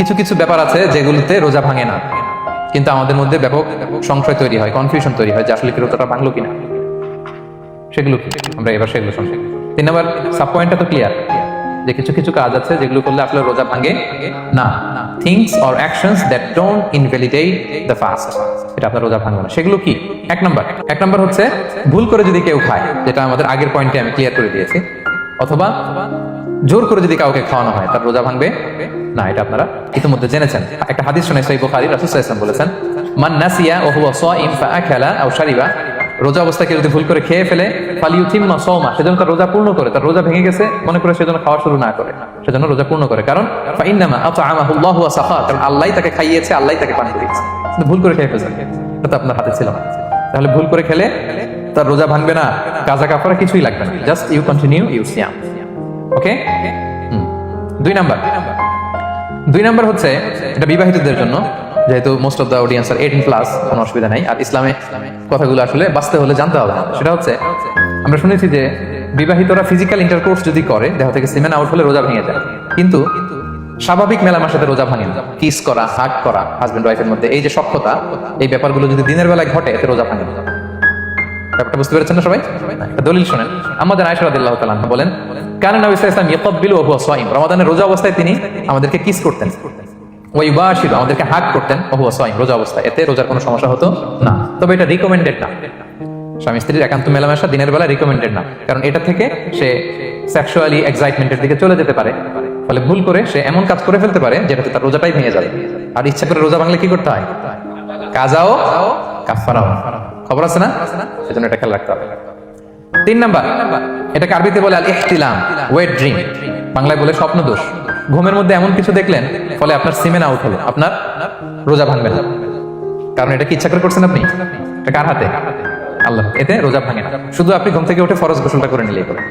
কিছু কিছু ব্যাপার আছে যেগুলোতে রোজা ভাঙে না, কিন্তু আমাদের মধ্যে ব্যাপক সংশয় তৈরি হয়, কনফিউশন তৈরি হয় যে আসলে কি রোজাটা ভাঙলো কিনা। সেগুলো কি আমরা এবার সেগুলো শুনছি। 3 নম্বর সাব পয়েন্টটা তো ক্লিয়ার যে কিছু কিছু কাজ আছে যেগুলো করলে আসলে রোজা ভাঙে না। Things or actions that don't invalidate the fast, এটা আপনার রোজা ভাঙবে না। সেগুলো কি? এক নাম্বার হচ্ছে ভুল করে যদি কেউ খায়, যেটা আমাদের আগের পয়েন্টে আমি ক্লিয়ার করে দিয়েছি, অথবা জোর করে যদি কাউকে খাওয়ানো হয় তার রোজা ভাঙবে না, এটা আপনারা ইতিমধ্যে জেনেছেন। একটা হাদিস শুনে সহিহ বুখারী, রাসূল সাল্লাল্লাহু আলাইহি ওয়াসাল্লাম বলেছেন, মান নাসিয়া ওয়া হুয়া সাইম ফাআকালা আও শারিবা, রোজা অবস্থায় কেউ যদি ভুল করে খেয়ে ফেলে, ফালিউতিম্মা সাওমা, সেজন্য তার রোজা পূর্ণ করে, তার রোজা ভেঙে গেছে মনে করে সেজন্য খাওয়া শুরু না করে, সেজন্য রোজা পূর্ণ করে। কারণ ফাইন্নামা আতআমাহুল্লাহু ওয়া সাখা, কারণ আল্লাহই তাকে খাইয়েছে, আল্লাহই তাকে পানি দিয়েছে। কিন্তু ভুল করে খেয়ে ফেলেছে, এটা তো আপনার হাতে ছিল না। তাহলে ভুল করে খেলে তার রোজা ভাঙবে না, কাজা কাফারা কিছুই লাগবে না, জাস্ট ইউ কন্টিনিউ ইউ সিয়াম। ওকে। 2 নাম্বার হচ্ছে এটা বিবাহিতদের জন্য, যেহেতু মোস্ট অফ দ্য অডিয়েন্স আর 18+, কোনো অসুবিধা নাই। আর ইসলামে কথাগুলো আসলে বাঁচতে হলে জানতে হবে। সেটা হচ্ছে আমরা শুনেছি যে বিবাহিতরা ফিজিক্যাল ইন্টারকোর্স যদি করে, দেহ থেকে সিমেন আউট হলে রোজা ভেঙে যায়, কিন্তু স্বাভাবিক মেলামেশাতে রোজা ভাঙে না। কিস করা, হাগ করা হাজবেন্ড ওয়াইফের মধ্যে, এই যে সখ্যতা, এই ব্যাপারগুলো যদি দিনের বেলায় ঘটে এতে রোজা ভাঙে না। ব্যাপারটা বুঝতে পেরেছেন না সবাই? একটা দলিল শোনেন। আমাদের আয়েশা রাদিয়াল্লাহু তাআলা আনহা বলেন, কানা নবী সাল্লাল্লাহু আলাইহি ওয়াসাল্লাম ইয়াকাব্বিলু ওয়া হুয়া সাইম, রমাদানের রোজা অবস্থায় তিনি আমাদেরকে কিস করতেন, ওয়া ইউবাশিরু, আমাদেরকে হাগ করতেন, ওয়া হুয়া সাইম, রোজা অবস্থায়। এতে রোজার কোনো সমস্যা হতো না, তবে এটা রিকমেন্ডেড না। স্বামী স্ত্রীর একান্ত মেলামেশা দিনের বেলা রিকমেন্ডেড না, কারণ এটা থেকে সে সেক্সুয়ালি এক্সাইটমেন্টের দিকে চলে যেতে পারে। ফলে ভুল করে সে এমন কাজ করে ফেলতে পারে যেটাতে তার রোজাটাই ভেঙে যাবে। আর ইচ্ছা করে রোজা ভাঙলে কি করতে হয়? কাজাও কাফারাও, খবর আছে না? সেজন্য এটা খেয়াল রাখতে হবে। 3 নাম্বার, এটাকে আরবিতে বলে আল ইহতিলাম, ওয়েট ড্রিম, বাংলায় বলে স্বপ্ন দোষ। ঘুমের মধ্যে এমন কিছু দেখলেন ফলে আপনার সিমেন আউট হলো, আপনার রোজা ভাঙবে না, কারণ এটা কি ইচ্ছা করে করছেন আপনি? এটা কার হাতে? আল্লাহ। এতে রোজা ভাঙে না, শুধু আপনি ঘুম থেকে উঠে ফরজ গোসলটা করে নিলেই হবে।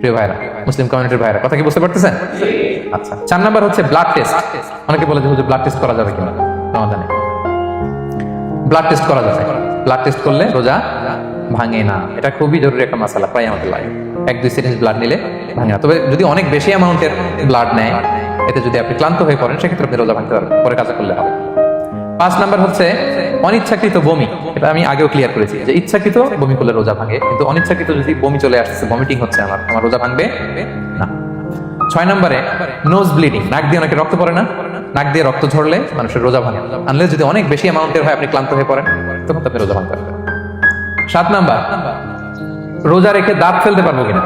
প্রিয় ভাইরা, মুসলিম কমিউনিটির ভাইরা, কথা কি বুঝতে পারতেছেন? আচ্ছা। 4 নাম্বার হচ্ছে ব্লাড টেস্ট। অনেকে বলে যে হুজুর ব্লাড টেস্ট করা যাবে কিনা রমাদানে? ব্লাড টেস্ট করা যাবে। ব্লাড টেস্ট করলে রোজা ভাঙে না, এটা খুবই জরুরি একটা মাসালা, প্রায় আমাদের লাগে। 1-2 সিরিঞ্জ ব্লাড নিলে ভাঙে না, তবে যদি অনেক বেশি অ্যামাউন্টের ব্লাড নেয়, এতে যদি আপনি ক্লান্ত হয়ে পড়েন, সেক্ষেত্রে আপনি রোজা ভাঙতে পারবেন, পরে কাজা করলে হবে। 5 নাম্বার হচ্ছে অনিচ্ছাকৃত বমি। এটা আমি আগেও ক্লিয়ার করেছি যে ইচ্ছাকৃত বমি করলে রোজা ভাঙে, কিন্তু অনিচ্ছাকৃত যদি বমি চলে আসছে, ভমিটিং হচ্ছে, আমার রোজা ভাঙবে না। 6 নম্বরে নোজ ব্লিডিং, নাক দিয়ে অনেকে রক্ত পড়ে না, নাক দিয়ে রক্ত ঝরলে মানুষের রোজা ভাঙে, আনলে যদি অনেক বেশি অ্যামাউন্টের হয়, আপনি ক্লান্ত হয়ে পড়েন, তখন আপনি রোজা ভাঙতে পারবেন। 7 নাম্বার, রোজা রেখে দাঁত ফেলতে পারবো কিনা?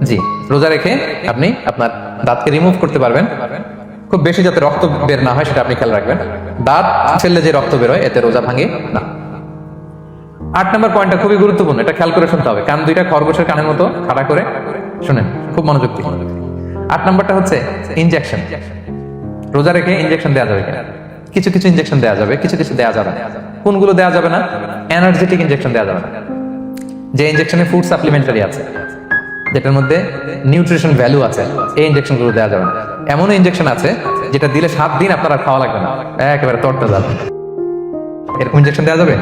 জি, রোজা রেখে আপনি আপনার দাঁতকে রিমুভ করতে পারবেন, খুব বেশি যাতে রক্ত বের না হয় সেটা আপনি খেয়াল রাখবেন। দাঁত ফেললে যে রক্ত বের হয় এতে রোজা ভাঙে না। 8 নম্বর পয়েন্টটা খুবই গুরুত্বপূর্ণ, এটা খেয়াল করে শুনতে হবে, কান দুইটা খরগোশের কানের মতো খাড়া করে শুনেন, খুব মনোযোগ দিয়ে। 8 নম্বরটা হচ্ছে ইনজেকশন। রোজা রেখে ইনজেকশন দেওয়া যাবে কিনা? কিছু কিছু ইনজেকশন দেওয়া যাবে, কিছু কিছু দেওয়া যাবে না। কোনগুলো দেওয়া যাবে না? এনার্জেটিক ইনজেকশন দেওয়া যাবে না, যে ইনজেকশনে ফুড সাপ্লিমেন্টারি আছে, যেটার মধ্যে নিউট্রিশন ভ্যালু আছে, এই ইনজেকশন গুলো দেওয়া যাবে না। এমন ইনজেকশন আছে যেটা দিলে 7 দিন আপনার আর খাওয়া লাগবে না, একেবারে তরতে যাবে, এরকম ইনজেকশন দেওয়া যাবে।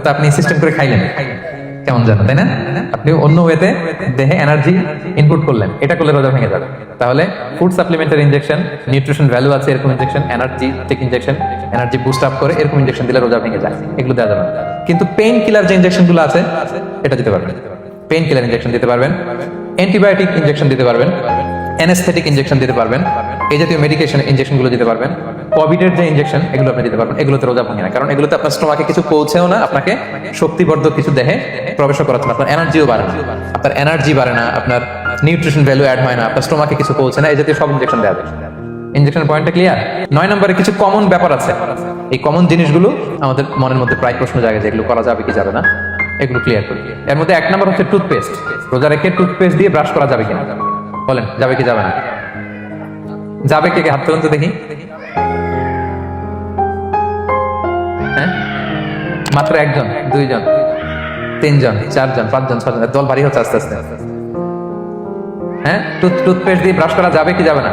তো আপনি সিস্টেম করে খাইলেন, কেমন জানো, তাই না? আপনি অন্য ওয়েতে দেহে এনার্জি ইনপুট করলেন, এটা করলে রোজা ভেঙে যাবে। তাহলে food supplementary injection, nutrition value আছে এরকম injection, energetic injection, energy boost up করে এরকম ইনজেকশন দিলে রোজা ভেঙে যায়, এগুলো দেওয়া যাবে না। কিন্তু পেইন কিলার যে ইনজেকশন গুলো আছে এটা দিতে পারবেন, পেইন কিলার ইনজেকশন দিতে পারবেন, অ্যান্টিবায়োটিক ইনজেকশন দিতে পারবেন, অ্যানেস্থেটিক ইনজেকশন দিতে পারবেন, এই জাতীয় মেডিকেশন ইনজেকশন গুলো দিতে পারবেন। কোভিডের যে ইনজেকশন এগুলো আপনি দিতে পারবেন, এগুলোতে রোজা ভাঙে না, কারণ এগুলোতে আপনার স্টোমাকে কিছু পৌঁছেও না, আপনাকে শক্তিবর্ধক কিছু দেহে প্রবেশ করাচ্ছে না, আপনার এনার্জিও বাড়ে না, আপনার এনার্জি বাড়ে না, আপনার নিউট্রিশন ভ্যালু অ্যাড হয় না, আপনার স্টোমাকে কিছু পৌঁছে না, এই জাতীয় সব ইনজেকশন দেওয়া যায়। ইনজেকশনের পয়েন্টটা ক্লিয়ার? 9 নম্বরে কিছু কমন ব্যাপার আছে, এই কমন জিনিসগুলো আমাদের মনের মধ্যে প্রায় প্রশ্ন জাগে যে এগুলো করা যাবে কি যাবে না, এগুলো ক্লিয়ার করি। এর মধ্যে 1 নম্বর হচ্ছে টুথপেস্ট। রোজা রেখে টুথপেস্ট দিয়ে ব্রাশ করা যাবে কিনা? বলেন, যাবে কি যাবে না? যাবে, কে হাত তুলুন তো দেখি। হ্যাঁ, মাত্র 1 জন, 2 জন, 3 জন, 4 জন, 5 জন, 6 জন, দল ভারী হচ্ছে আস্তে আস্তে। হ্যাঁ, টুথপেস্ট দিয়ে ব্রাশ করা যাবে কি যাবে না?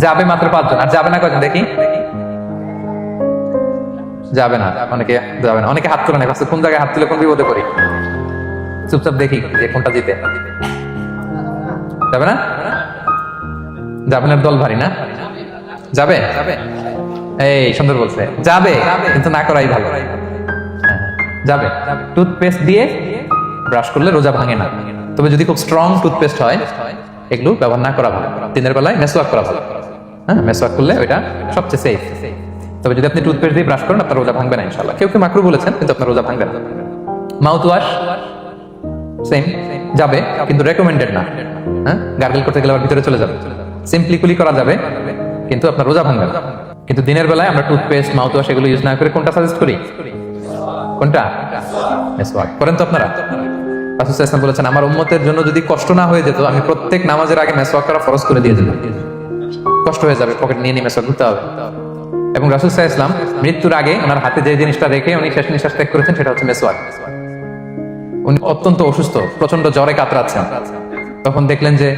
যাবে মাত্র 5 জন। আর যাবে না কয়জন দেখি? যাবে না, অনেকে যাবে না, অনেকে হাত তুলে নেই, কোন জায়গায় হাত তুলে কোন বিপদে পড়ি, চুপচাপ দেখি যে কোনটা জিতে। যাবে না? যাবেন আর দল ভারী না? যাবে? এই সুন্দর বলছে, যাবে কিন্তু না করাই ভালো। হ্যাঁ, যাবে। টুথপেস্ট দিয়ে ব্রাশ করলে রোজা ভাঙে না, তবে যদি খুব স্ট্রং টুথপেস্ট হয় এগুলো ব্যবহার না করা ভালো। দিনের বেলায় মেসওয়াক করা ভালো। হ্যাঁ, মেসওয়াক করলে ওইটা সবচেয়ে সেফ। তবে যদি আপনি টুথপেস্ট দিয়ে ব্রাশ করেন আপনার রোজা ভাঙবে না ইনশাআল্লাহ। কেউ কেউ মাকরু বলেছেন, কিন্তু আপনার রোজা ভাঙবে না। মাউথ ওয়াশ সেম, যাবে কিন্তু রেকমেন্ডেড না। হ্যাঁ, গার্গল করতে গেলে আবার ভিতরে চলে যাবে। সিম্পলি কুলি করা যাবে কিন্তু আপনার রোজা ভাঙবে না। কিন্তু দিনের বেলায় আমরা টুথপেস্ট মাউথ ওয়াশ এগুলো ইউজ না করে কোনটা সাজেস্ট করি? কোনটা? মেসওয়াক করেন তো আপনারা? রাসূল সাল্লাল্লাহু আলাইহি ওয়াসাল্লাম বলেছেন, আমার উম্মতের জন্য যদি কষ্ট না হয়ে যেত আমি প্রত্যেক নামাজের আগে মেসওয়াক করা ফরজ করে দিয়ে দিতাম। কষ্ট হয়ে যাবে, পকেট নিয়ে নিয়ে মেসওয়াক করতে হবে। এবং রাসূল সাল্লাল্লাহু আলাইহি ওয়াসাল্লাম মৃত্যুর আগে ওনার হাতে যে জিনিসটা রেখে উনি শেষ নিঃশ্বাস ত্যাগ করেছেন সেটা হচ্ছে মেসওয়াক। উনি অত্যন্ত অসুস্থ, প্রচন্ড জ্বরে কাতরাচ্ছেন, তখন দেখলেন যে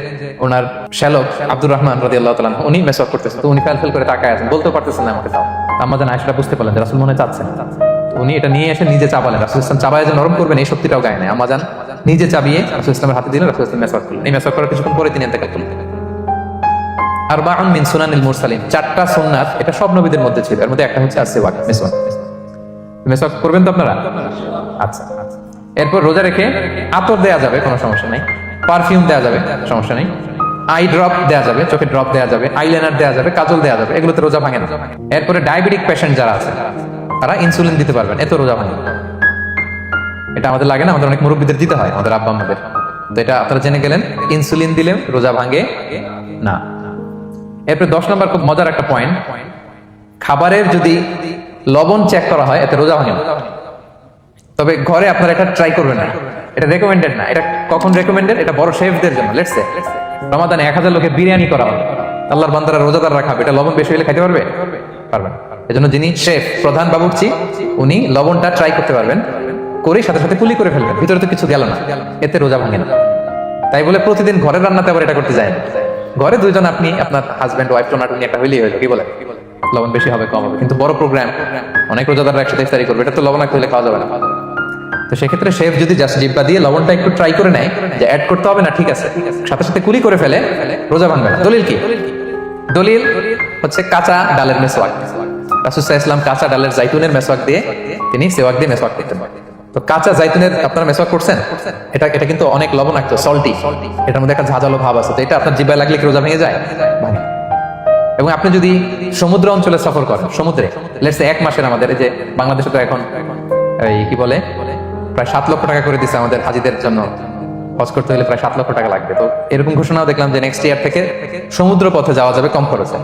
ওনার শ্যালক আব্দুর রহমান রাদিয়াল্লাহু তাআলা উনি মেসওয়াক করতেছেন। তো উনি ফেল করে তাকায় আছেন, বলতে পারতেছেন না আমাকে। তাও আম্মা জান আয়েশা বুঝতে পারলেন যে রাসূল মনে হয় চাচ্ছেন। উনি এটা নিয়ে এসে নিজে চাবালেন। রাসূল সাল্লাল্লাহু আলাইহি ওয়াসাল্লাম চাবায় যে নরম করবেন এই শক্তিটাও গায়ে নাই। আম্মা জান নিজে চাবিয়ে রাসূল সাল্লাল্লাহু আলাইহি ওয়াসাল্লামের হাতে দিলেন, রাসূল সাল্লাল্লাহু আলাইহি ওয়াসাল্লাম মেসওয়াক করলেন। এই মেসওয়াক করার কিছুক্ষণ পরে তিনি ইন্তেকাল করলেন। আরবাউন মিন সুনানিল মুরসালিন, 4টা সুন্নাত, এটা সব নবীদের মধ্যে ছিল। এর মধ্যে একটা হচ্ছে আসওয়াক, মেসওয়াক। মেসওয়াক করবেন তো আপনারা? আচ্ছা। এরপর রোজা রেখে আতর দেয়া যাবে, কোনো সমস্যা নাই। পারফিউম দেয়া যাবে, সমস্যা নেই। আই ড্রপ দেয়া যাবে, চোখে ড্রপ দেয়া যাবে, আইলাইনার দেয়া যাবে, কাজল দেয়া যাবে, এগুলোতে রোজা ভাঙে না। এরপরে ডায়াবেটিক পেশেন্ট যারা আছে তারা ইনসুলিন দিতে পারবেন, এত রোজা ভাঙে না। এটা আমাদের লাগে না, আমাদের অনেক মুরব্বীদের দিতে হয়, আমাদের আব্বা আমাদের। তো এটা আপনারা জেনে গেলেন, ইনসুলিন দিলে রোজা ভাঙে না। এরপরে 10 নম্বর খুব মজার একটা পয়েন্ট, খাবারের যদি লবণ চেক করা হয় এতে রোজা ভাঙে না। তবে ঘরে আপনারা এটা ট্রাই করবেন না, এটা রেকমেন্ডেড না। এটা কখন রেকমেন্ডেড? এটা বড় শেফদের জন্য। লেটস সে রমাদানে 1000 লোকের বিরিয়ানি করা হবে, আল্লাহর বান্দারা রোজাদাররা খাবে, এটা লবণ বেশি হলে খাইতে পারবে? পারবেন। এজন্য যিনি শেফ, প্রধান বাবুর্চি, উনি লবণটা ট্রাই করতে পারবেন, করে সাথে সাথে কুলি করে ফেলবেন, ভিতরে তো কিছু গেল না, এতে রোজা ভাঙে না। তাই বলে প্রতিদিন ঘরের রান্নাতে আবার এটা করতে যায় না। ঘরে দুইজন, আপনি আপনার হাজব্যান্ড ওয়াইফ টোনাটুনি একটা হইলেই হয়ে যাবে, কি বলে? লবণ বেশি হবে কম হবে। কিন্তু বড় প্রোগ্রাম, অনেক রোজাদাররা একসাথে ইফতারি করবে, এটা তো লবণাক্ত হলে খাওয়া যাবে না। তো সেক্ষেত্রে শেফ যদি জাস্ট জিব্বা দিয়ে লবণটা একটু ট্রাই করে নেয় যে অ্যাড করতে হবে না, ঠিক আছে, সাথে সাথে কুলি করে ফেলে, রোজা ভাঙবে না। দলিল কি? দলিল হচ্ছে কাঁচা ডালের মেসওয়াক। রাসূল সাল্লাল্লাহু আলাইহি ওয়াসাল্লাম কাঁচা ডালের জাইতুনের মেসওয়াক দিয়ে তিনি সেওয়াক দিয়ে মেসওয়াক করতেন। তো কাঁচা জাইতুনের আপনারা মেসওয়াক করছেন, এটা কিন্তু অনেক লবণাক্ত, সল্টি, এটার মধ্যে একটা ঝাঁঝালো ভাব আছে। তো এটা আপনার জিব্বায় লাগলে কি রোজা ভেঙে যায়? ভাঙে। এবং আপনি যদি সমুদ্র অঞ্চলে সফর করেন, সমুদ্রে লেটস সে 1 মাসের, আমাদের এই যে বাংলাদেশে তো এখন এই কি বলে প্রায় 7 লক্ষ টাকা করে দিচ্ছে আমাদের হাজিদের জন্য, হজ করতে হলে প্রায় 7 লক্ষ টাকা লাগবে। তো এরকম ঘোষণাও দেখলাম যে নেক্সট ইয়ার থেকে সমুদ্র পথে যাওয়া যাবে কম খরচে।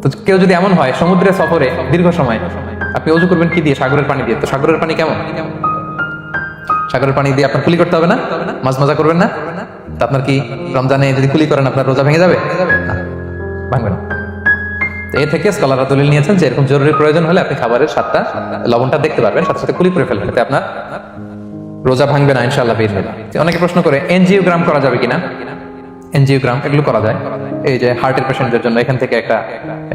তো কেউ যদি এমন হয় সমুদ্রে সফরে দীর্ঘ সময়, আপনি ওযু করবেন কি দিয়ে? সাগরের পানি দিয়ে। তো সাগরের পানি কেমন? সাগরের পানি দিয়ে আপনার কুলি করতে হবে না, মাছ মজা করবেন না। তো আপনার কি রমজানে যদি কুলি করেন আপনার রোজা ভেঙে যাবে? না, ভাঙবে না। তো এ থেকে স্কলাররা দলিল নিয়েছেন যে এরকম জরুরি প্রয়োজন হলে আপনি খাবারের স্বাদটা, লবণটা দেখতে পারবেন, সাথে সাথে কুলি করে ফেলবেন, এতে আপনার রোজা ভাঙবে না ইনশাআল্লাহ বিইজনিল্লাহ। অনেকে প্রশ্ন করে এনজিওগ্রাম করা যাবে কিনা? এনজিওগ্রাম এগুলো করা যায়। এই যে হার্টের পেশেন্টদের জন্য এখান থেকে একটা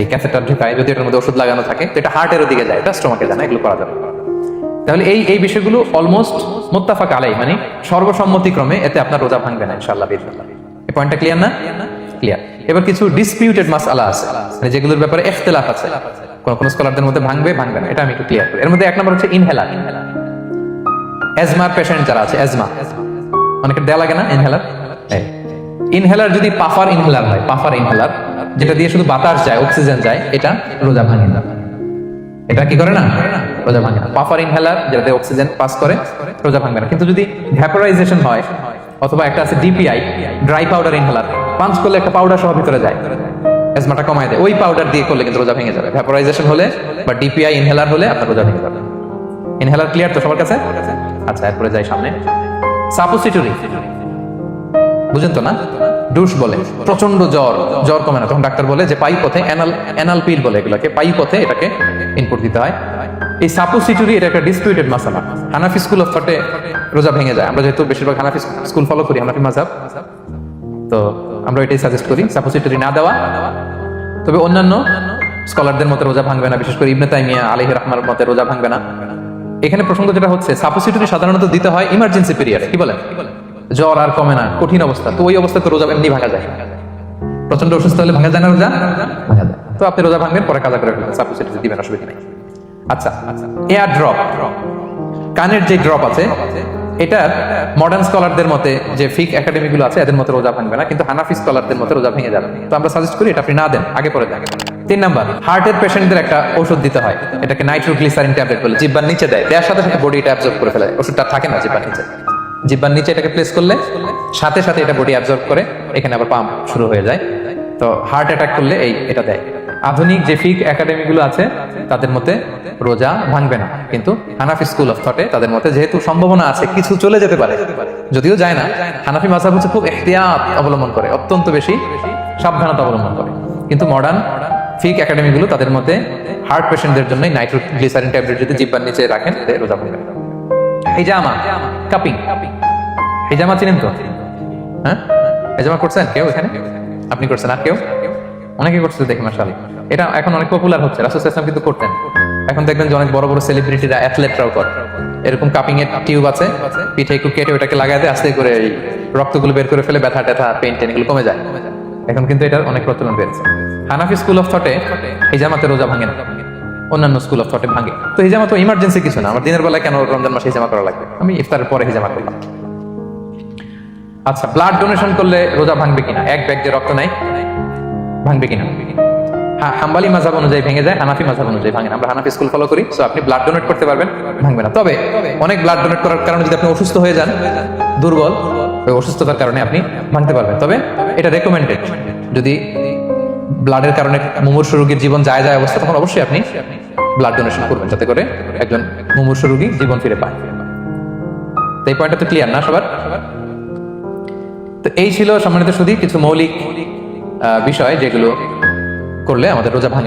এই ক্যাথেটার ঢুকায়, যদি এটার মধ্যে ওষুধ লাগানো থাকে তো এটা হার্টের দিকে যায়, এটা স্টোমাকে যায় না, এগুলো করা যাবে। তাহলে এই বিষয়গুলো অলমোস্ট মুত্তাফাক আলাই, মানে সর্বসম্মতিক্রমে, এতে আপনার রোজা ভাঙবে না ইনশাআল্লাহ বিইজনিল্লাহ। এই পয়েন্টটা ক্লিয়ার না? ক্লিয়ার। এবার কিছু ডিসপিউটেড মাসআলা আছে, মানে যেগুলোর ব্যাপারে ইখতিলাফ আছে, কোন স্কলারদের মধ্যে ভাঙবে না, এটা আমি একটু ক্লিয়ার করি। এর মধ্যে 1 নম্বর হচ্ছে ইনহেলার। অ্যাজমার পেশেন্ট যারা আছে, অ্যাজমা অনেকের দেয়া লাগে না ইনহেলার। ইনহেলার যদি পাফার ইনহেলার হয়, পাফার ইনহেলার যেটা দিয়ে শুধু বাতাস যায়, অক্সিজেন যায়, এটা রোজা ভাঙে না। এটা কি করে না? রোজা ভাঙে না। পাফার ইনহেলার যেটাতে অক্সিজেন পাস করে, রোজা ভাঙবে না। কিন্তু যদি ভ্যাপোরাইজেশন হয়, অথবা একটা আছে DPI, dry powder inhaler, punch করলে একটা পাউডার সহ ভিতরে যায়, অ্যাজমাটা কমায় দেয়, ওই পাউডার দিয়ে করলে কিন্তু রোজা ভেঙে যাবে। ভ্যাপোরাইজেশন হলে বা ডিপিআই ইনহেলার হলে আপনার রোজা ভেঙে যাবে। ইনহেলার ক্লিয়ার তো সবার কাছে? আচ্ছা, এরপরে যাই সামনে। সাপোসিটরি বুঝেন তো না? ডুশ বলে, প্রচন্ড জ্বর কমে না, তখন ডাক্তার বলে যে পাই পথে অ্যানাল পিল বলে, এগুলোকে পাই পথে এটাকে ইনপুট দিতে হয়। এই সাপোসিটরি এটা একটা ডিসপিউটেড মাসালা। হানাফি স্কুল অফ থটে রোজা ভেঙে যায়। আমরা যেহেতু বেশিরভাগ হানাফি স্কুল ফলো করি, হানাফি মাযহাব, তো আমরা এটাই সাজেস্ট করি সাপোসিটরি না দেওয়া। তবে অন্যান্য স্কলারদের মতে রোজা ভাঙবে না, বিশেষ করে ইবনে তাইমিয়া আলাইহি রাহমার মতে রোজা ভাঙবে না। এখানে প্রসঙ্গ যেটা হচ্ছে, সাপোসিটরি সাধারণত দিতে হয় ইমার্জেন্সি পিরিয়ডে, কি বলেন? জ্বর আর কমে না, কঠিন অবস্থা, তো ওই অবস্থায় তো রোজা এমনি ভাঙা যায়। প্রচন্ড অসুস্থ হলে ভাঙা যায় না রোজা? ভাঙা যায়। তো আপনি রোজা ভাঙবেন, পরে কাজা করে ফেলবেন, সাবস্টিটিউট দিবেন, অসুবিধা নেই। আচ্ছা, এয়ার ড্রপ, কানের যে ড্রপ আছে, এটা মডার্ন স্কলারদের মতে, যে ফিক একাডেমি গুলো আছে এদের মতে রোজা ভাঙবে না, কিন্তু হানাফি স্কলারদের মতে রোজা ভেঙে যাবে। তো আমরা সাজেস্ট করি এটা আপনি না দেন, আগে পরে দেন। 3 নাম্বার, হার্টের পেশেন্টদের একটা ওষুধ দিতে হয়, এটাকে নাইট্রোগ্লিসারিন ট্যাবলেট বলে, জিহ্বার নিচে দেয়, দেওয়ার সাথে সাথে বডি এটা অ্যাবজর্ব করে ফেলে, ওষুধটা থাকে না জিহ্বার নিচে। জিহ্বার নিচে এটাকে প্লেস করলে সাথে সাথে এটা বডি অ্যাবজর্ব করে, এখানে আবার পাম্প শুরু হয়ে যায়। তো হার্ট অ্যাটাক করলে এটা দেয়। আধুনিক যে ফিক একাডেমি গুলো আছে তাদের মতে রোজা ভাঙবে না, কিন্তু হানাফি স্কুল অফ থটে তাদের মতে যেহেতু সম্ভাবনা আছে কিছু চলে যেতে পারে, যদিও যায় না, হানাফি মাযহাব হচ্ছে খুব ইহতিয়াত অবলম্বন করে, অত্যন্ত বেশি সাবধানতা অবলম্বন করে। কিন্তু মডার্ন ফিক একাডেমি গুলো তাদের মতে হার্ট পেশেন্টদের জন্য নাইট্রোগ্লিসারিন ট্যাবলেট যদি জিহ্বার নিচে রাখেন রোজা ভাঙবে না। হিজামা, কাপিং, হিজামা চিনেন তো? হ্যাঁ, হিজামা করছেন কেউ এখানে? আপনি করছেন, আর কেউ? অনেকে করছে দেখি মাশাআল্লাহ। এটা এখন অনেক পপুলার হচ্ছে, রাসূল সাল্লাল্লাহু আলাইহি ওয়াসাল্লাম কিন্তু করতেন। এখন দেখবেন যে অনেক বড় বড় সেলিব্রিটিরা, অ্যাথলেটরাও করে। এরকম কাপিং এর টিউব আছে, পিঠে একটু কেটে ওটাকে লাগায় দেয়, আস্তে করে এই রক্তগুলো বের করে ফেলে, ব্যথা ট্যাথা, পেইন টেন এগুলো কমে যায়। এখন কিন্তু এটার অনেক প্রচলন বেড়েছে। হানাফি স্কুল অফ থটে হিজামাতে রোজা ভাঙে না, অন্যান্য স্কুল অফ থটে ভাঙে। তো হিজামা তো ইমার্জেন্সি কিছু না, আমার দিনের বেলায় কেন রমজান মাসে হিজামা করা লাগবে, আমি ইফতারের পরে হিজামা করলাম। আচ্ছা, ব্লাড ডোনেশন করলে রোজা ভাঙবে কিনা? এক ব্যাগ যে রক্ত নাই, ভাঙবে কিনা? হ্যাঁ, হাম্বলি মাযহাব অনুযায়ী ভেঙে যায়, হানাফি মাযহাব অনুযায়ী ভাঙে না। আমরা হানাফি স্কুল ফলো করি, সো আপনি ব্লাড ডোনেট করতে পারবেন, ভাঙবে না। তবে অনেক ব্লাড ডোনেট করার কারণে যদি আপনি অসুস্থ হয়ে যান, দুর্বল, ওই অসুস্থতার কারণে আপনি ভাঙতে পারবেন। তবে এটা রেকমেন্ডেড, যদি ব্লাডের কারণে মুমূর্ষু রোগীর জীবন যায় অবস্থা, তখন অবশ্যই আপনি ব্লাড ডোনেশন করবেন, যাতে করে একজন মুমূর্ষু রোগী জীবন ফিরে পায়। তো এই পয়েন্টটা তো ক্লিয়ার না সবার? তো এই ছিল সম্মানিত সুধী কিছু মৌলিক বিষয় যেগুলো করলে আমাদের রোজা ভাঙে।